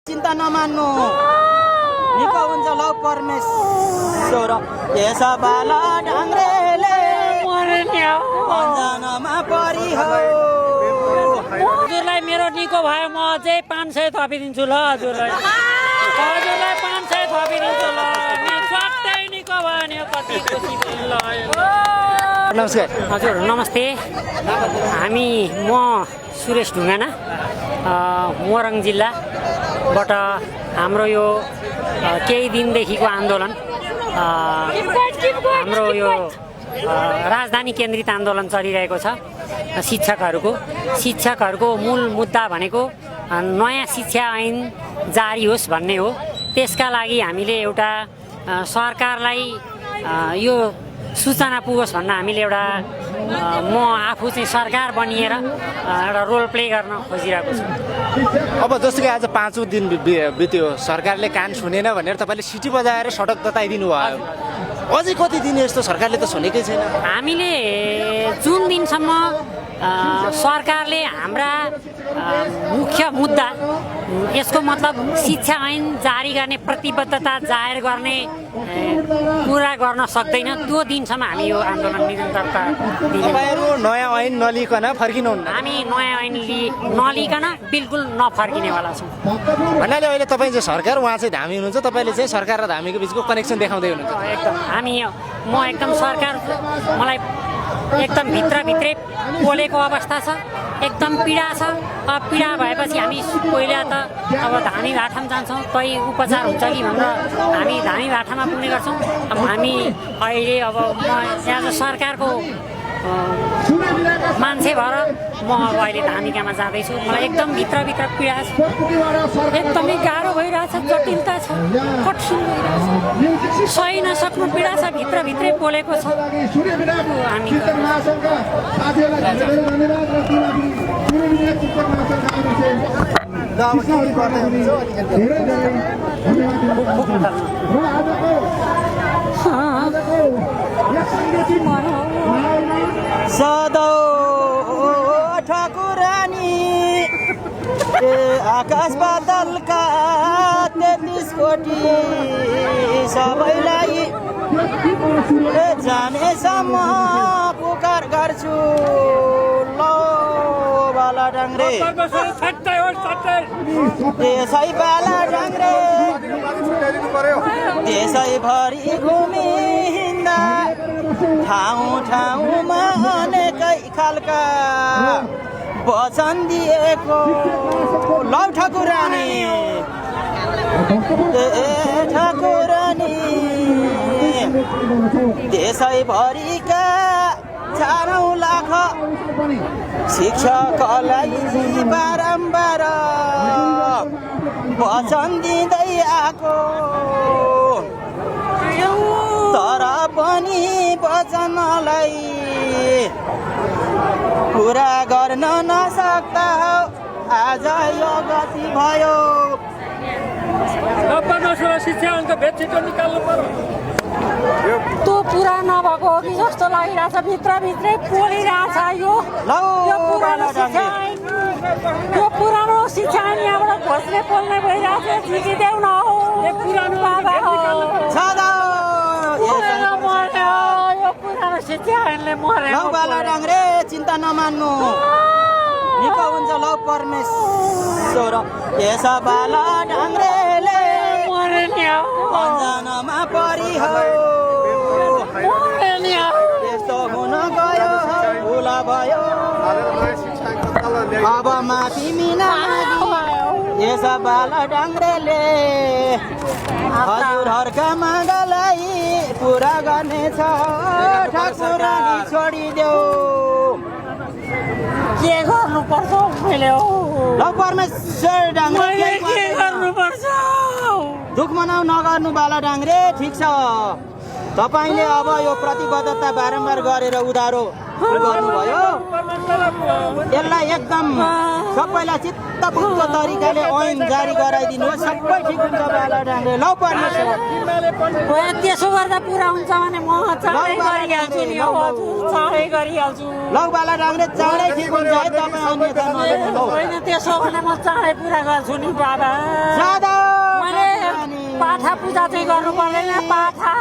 चिन्ता नमान्नु निको हुन्छ लौ परमेश्वर यसो बाला ढाङ्ग्रेले अन्जानमा परि हो हजुरलाई मेरो निको भयो म अझै 500 थपिदिन्छु ल हजुरलाई 500 थपिदिन्छु ल स्वाटै निको भयो नि कति खुसी ल। नमस्कार हजुर नमस्ते। म सुरेश ढुङ्गाना मोरङ जिल्लाबाट हाम्रो यो केही दिनदेखिको आन्दोलन हाम्रो यो राजधानी केन्द्रित आन्दोलन चलिरहेको छ। शिक्षकहरूको मूल मुद्दा भनेको नयाँ शिक्षा ऐन जारी होस् भन्ने हो। त्यसका लागि हामीले एउटा सरकारलाई यो सूचना पुगोस् भन्न हामीले एउटा म आफू चाहिँ सरकार बनिएर एउटा रोल प्ले गर्न खोजिरहेको छु। अब जस्तो कि आज 5औं दिन बित्यो सरकारले कान सुनेन भनेर तपाईँले सिटी बजाएर सडक तताइदिनु भयो। अझै कति दिन यस्तो सरकारले त सुनेकै छैन। हामीले जुन दिनसम्म सरकारले हाम्रा मुख्य मुद्दा यसको मतलब शिक्षा ऐन जारी गर्ने प्रतिबद्धता जाहेर गर्ने कुरा गर्न सक्दैन त्यो दिनसम्म हामी यो आन्दोलन निरन्तरता दिन्छौँ। नयाँ ऐन नलिकन फर्किनुहुन्न? हामी नयाँ ऐन नलिकन बिल्कुल नफर्किनेवाला छौँ। भन्नाले अहिले तपाईँ चाहिँ सरकार उहाँ चाहिँ धामी हुनुहुन्छ, तपाईँले चाहिँ सरकार र धामीको बिचको कनेक्सन देखाउँदै हुनुहुन्छ। एकदम म एकदम सरकार मलाई एकदम भित्रभित्रै पोलेको अवस्था छ, एकदम पीडा छ। पीडा भएपछि हामी पहिला त अब धामी भाटामा जान्छौँ, कहीँ उपचार हुन्छ कि भनेर हामी धामी भाटामा पुग्ने गर्छौँ। अब हामी अहिले अब म यहाँ सरकारको मान्छे भएर म अब अहिले धामिकामा जाँदैछु। मलाई एकदम भित्रभित्र पीडा छ, एकदमै गाह्रो भइरहेछ, जटिलता छ, कठिन भइरहेछ, सही नसक्नु पीडा छ, भित्रभित्रै पोलेको छ। हामी सदौ ठाकुरानी आकाश पातालका 33 कोटी सबैलाई जानेसम्म पुकार गर्छु लौ बाला ढाङ्ग्रे देशै बाला ढाङ्ग्रे देशैभरि घुमी हिँड्दा ठाउँमा अनेकै खालका वचन दिएको लौ ठाकुरानी देशैभरिका 4 लाख शिक्षकलाई बारम्बार वचन दिँदै आएको तर पनि वचनलाई पुरा गर्न नसक्दा आज यो गति भयो। त्यो पुरा नभएको हो कि जस्तो लागिरहेछ, भित्रभित्रै पोलिरहेछ। यो पुरानो शिक्षा ऐन यहाँबाट खोज्ने पोल्ने भइरहेछ। झिकिदेऊ न हो, यो पुरानो बाबा हो, यो पुरानो शिक्षा ऐनले मर्यो। बाला ढाङ्ग्रे चिन्ता नमान्नु निको हुन्छ लौ परमेश्वर यसो बाला ढाङ्ग्रेले अन्जानमा परि हो यस्तो हुन गयो भुल भयो अब माथि मिना यसो बाला ढाङ्ग्रेले हजुरहरूका मागलाई पुरा गर्नेछ। ठाकुरानी छोडिदेऊ के गर्नुपर्छ मैले लौ परमेश्वर ढाङ्ग्रे के गर्नुपर्छ? दुख मनाउ नगर्नु बाला ढाङ्ग्रे। ठिक छ, तपाईँले अब यो प्रतिबद्धता बारम्बार गरेर उधारो गर्नुभयो। यसलाई एकदम सबैलाई चित्तबुझ्दो तरिकाले ऐन जारी गराइदिनुहोस्, सबै ठिक हुन्छ बाला ढाङ्ग्रे। लौ परमेश्वर त्यसो गर्दा पुरा हुन्छ भने म चाँडै गरिहाल्छु नि, चाँडै गरिहाल्छु। लौ बाला ढाङ्ग्रे चाँडै ठिक हुन्छ है, तपाईँ अन्यथा नलिनु। होइन त्यसो भने म चाँडै पुरा गर्छु नि बाबा। पाठा पूजा चाहिँ गर्नु पर्दैन पाठा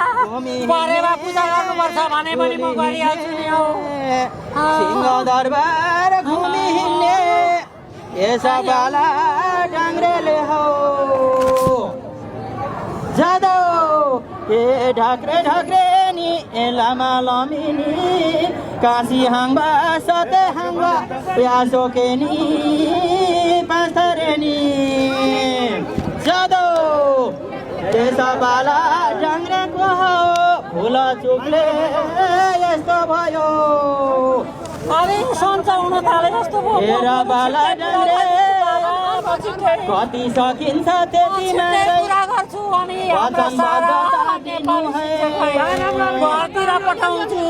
परेवा पूजा गर्नुपर्छ भने पनि म गरिहाल्छु नि हौ सिंह दरबार घुमी हिँड्ने यसा बाला डाङ्ग्रेले हौ जादौ ए ढाक्रे ढाक्रे नि ए लामा लमिनी काशी हाङ्बा सते हाङ्बा प्यासोके नि पाँचरे नि जादौ त्यसो बाला डाङ्ग्रेको हो फुल चुकले यस्तो भयो अरे सन्च हुन थाले जस्तो भयो हेर बाला डाङ्ग्रे कति सकिन्छ त्यति कुरा गर्छु अनि घरतिर पठाउँछु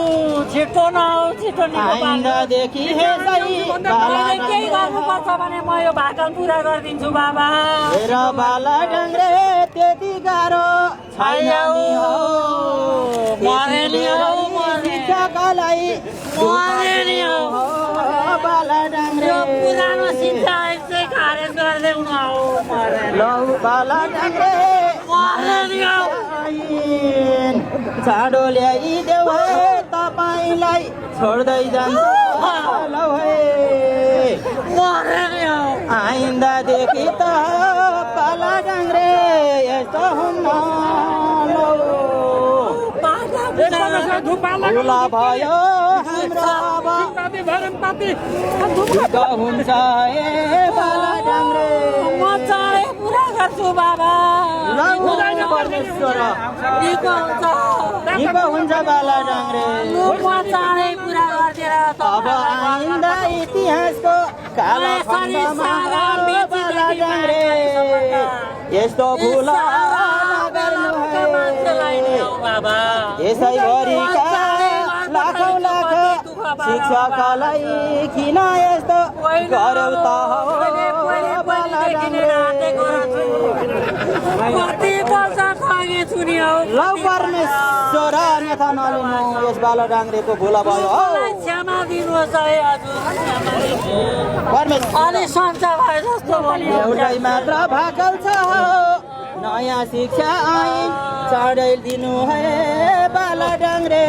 छिटो नआउ छिटो आइन्दादेखि केही गर्नुपर्छ भने म यो भाकल पुरा गरिदिन्छु बाबा हेर बाला डाङ्ग्रे त्यति गाह्रो छैन नि हो मरे नि हौ शिक्षकलाई मरे नि हौ बाला डाङ्ग्रे पुरानो शिक्षा चाहिँ खारेज गरिदेऊ न हौ लौ बाला डाङ्ग्रे मरे नि हौ चाँडो ल्याइदेऊ है तपाईँलाई छोड्दै जान्छ लौ है मरे नि हौ आइन्दादेखि त बाला डाङ्ग्रे यस्तो हुन्न लौ ठुला भयो हाम्रो अब दुःख हुन्छ ए बाला डाङ्ग्रे म चाँडै पुरा गर्छु बाबा परमेश्वर निको हुन्छ निको हुन्छ बाला डाङ्ग्रे म चाँडै पुरा गरिदिएर अब आइन्दा इतिहासको कालो खण्डमा बाला डाङ्ग्रे यस्तो भुल नगर्नु है यसैभरिका लाखौँ लाख शिक्षकलाई किन यस्तो गर्यौ त हो बाला डाङ्ग्रे कति वर्ष खागेछु नि हौ लौ परमेश्वर अन्यथा नलिनु यस बाला डाङ्ग्रेको भुल भयो हो क्षमा दिनुहोस् है हजुर परमेश्वर अलि सन्च भए जस्तो बोल्यो एउटै मात्र भाकल छ हो नयाँ शिक्षा ऐन चाँडै दिनु है बाला डाङ्ग्रे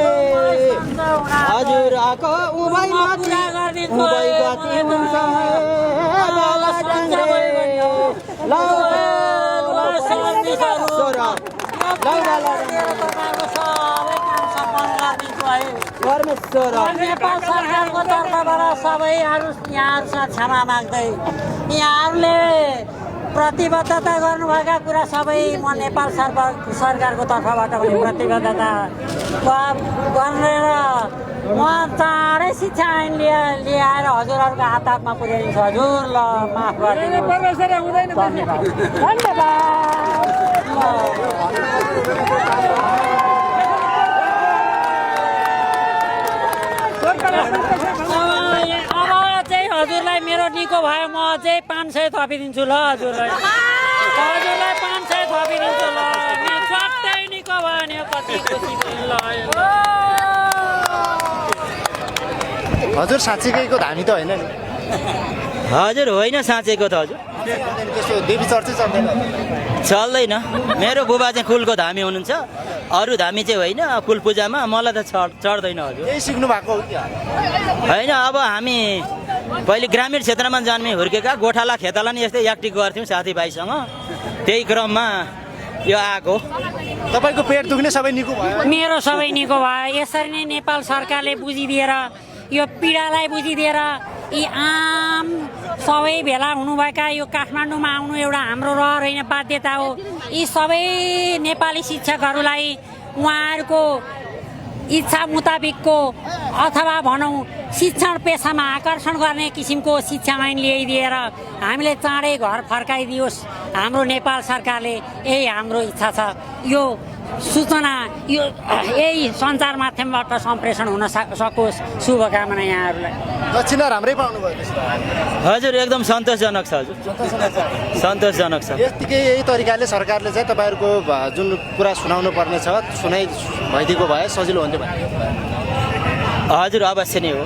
हजुरको उभै माथि उभै गति हुन्छ है बाला डाङ्ग्रे लौ परमेश्वर लौ बाला परमेश्वर नेपाल सरकारको तर्फबाट सबैहरू यहाँहरूसँग क्षमा माग्दै यहाँहरूले प्रतिबद्धता गर्नुभएका कुरा सबै म नेपाल सरकारको तर्फबाट पनि प्रतिबद्धता गरेर म चाँडै शिक्षा ऐन ल्याएर हजुरहरूको हातमा पुर्याइदिन्छु हजुर ल माफ गरिदिनु धन्यवाद अब चाहिँ हजुरलाई मेरो निको भयो म चाहिँ 500 थपिदिन्छु ल हजुरलाई 500 थपिदिन्छु ल स्वाटै निको भयो नि कति खुसी ल हजुर साँच्चीकैको धामी त होइन नि हजुर होइन साँचेको त हजुर त्यस्तो देवी चर्चै चल्दैन मेरो बुबा चाहिँ कुलको धामी हुनुहुन्छ अरू धामी चाहिँ होइन कुल पूजामा मलाई त चढ्दैन हजुर यही सिक्नु भएको हो कि होइन अब हामी पहिले ग्रामीण क्षेत्रमा जन्मे हुर्केका गोठाला खेताला नि यस्तै याक्टिक गर्थ्यौँ साथीभाइसँग त्यही क्रममा यो आएको तपाईँको पेट दुख्ने सबै निको भयो मेरो सबै निको भयो यसरी नै नेपाल सरकारले बुझिदिएर यो पीडालाई बुझिदिएर यी आम सबै भेला हुनुभएका यो काठमाडौँमा आउनु एउटा हाम्रो रहर होइन बाध्यता हो यी सबै नेपाली शिक्षकहरूलाई उहाँहरूको इच्छा मुताबिकको अथवा भनौँ शिक्षण पेसामा आकर्षण गर्ने किसिमको शिक्षा ऐन ल्याइदिएर हामीले चाँडै घर फर्काइदियोस् हाम्रो नेपाल सरकारले यही हाम्रो इच्छा छ यो सूचना यो यही सञ्चार माध्यमबाट सम्प्रेषण हुन सकोस् शुभकामना यहाँहरूलाई दक्षिणा राम्रै पाउनुभयो हजुर एकदम सन्तोषजनक छ हजुर सन्तोषजनक छ यतिकै यही तरिकाले सरकारले चाहिँ तपाईँहरूको जुन कुरा सुनाउनु पर्ने छ सुनाइ भइदिएको भए सजिलो हुन्थ्यो हजुर अवश्य नै हो